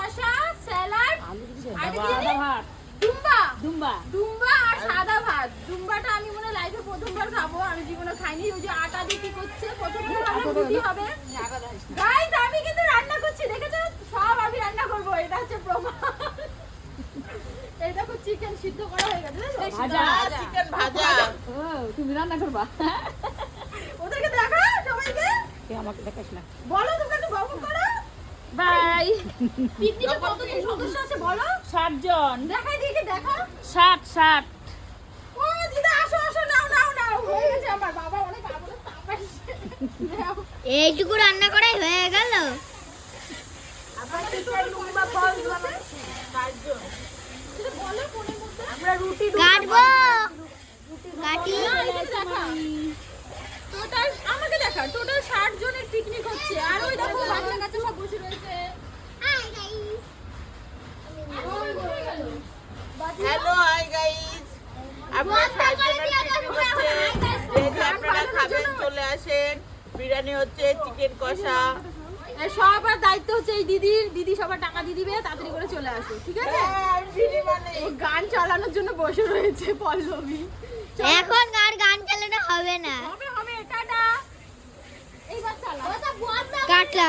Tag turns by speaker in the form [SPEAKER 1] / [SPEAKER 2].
[SPEAKER 1] কষা, স্যালাড,
[SPEAKER 2] সাদা ভাত,
[SPEAKER 1] দুম্বা আর সাদা ভাত। দুম্বাটা আমি মনে লাইফে প্রথমবার খাবো, আমি জীবনে খাইনি। ওই যে আটা দিয়ে কি করছে, প্রথমবার খাবো, রুটি হবে। গাইস আমি কিন্তু রান্না করছি, দেখেছো? সব আমি রান্না করবো, এটা হচ্ছে প্রমাণ। এই দেখো চিকেন সিদ্ধ করা হয়ে গেছে,
[SPEAKER 2] ভাজা,
[SPEAKER 3] চিকেন ভাজা।
[SPEAKER 2] ও তুমি রান্না করবা?
[SPEAKER 1] ওদেরকে দেখা সবাইকে,
[SPEAKER 2] আমাকে দেখাস না।
[SPEAKER 1] বলো তোমরা একটু বকবক করো।
[SPEAKER 2] বাই।
[SPEAKER 1] পিকনিকে কতজন সদস্য আছে বলো?
[SPEAKER 2] 7 জন।
[SPEAKER 1] দেখাই দিকে দেখো।
[SPEAKER 2] 7।
[SPEAKER 1] ও দিদা আসো আসো, নাও নাও নাও, হয়ে গেছে আমার। বাবা অনেক আবলে তাপাইছে।
[SPEAKER 4] এইটুকু রান্না করাই হয়ে গেল।
[SPEAKER 1] আমরা চিকেন লুম্বা বল বানাচ্ছি 4 জন। সেটা বলে কোনের মধ্যে আমরা রুটি
[SPEAKER 4] কাটবো কাটি।
[SPEAKER 1] দেখা টোটাল আমাকে দেখা, টোটাল 60 জনের পিকনিক হচ্ছে। আর ওই দেখো বাচ্চা কাচ্চা সব বসে রয়েছে।
[SPEAKER 3] হ্যালো হাই গাইস, আপনারা 7 জনের পিকনিক হচ্ছে। যদি আপনারা খাবেন চলে আসেন। বিরিয়ানি হচ্ছে, চিকেন কষা।
[SPEAKER 1] সবার দায়িত্ব হচ্ছে এই দিদির। দিদি সবার টাকা দিয়ে দিবে, তাড়াতাড়ি করে চলে আসো, ঠিক আছে? ও গান চালানোর জন্য বসে রয়েছে পল্লবী।
[SPEAKER 4] এখন আর গান চালানো হবে না।
[SPEAKER 1] হবে হবে, টাটা। এইবার চালা।
[SPEAKER 4] কাটলাম।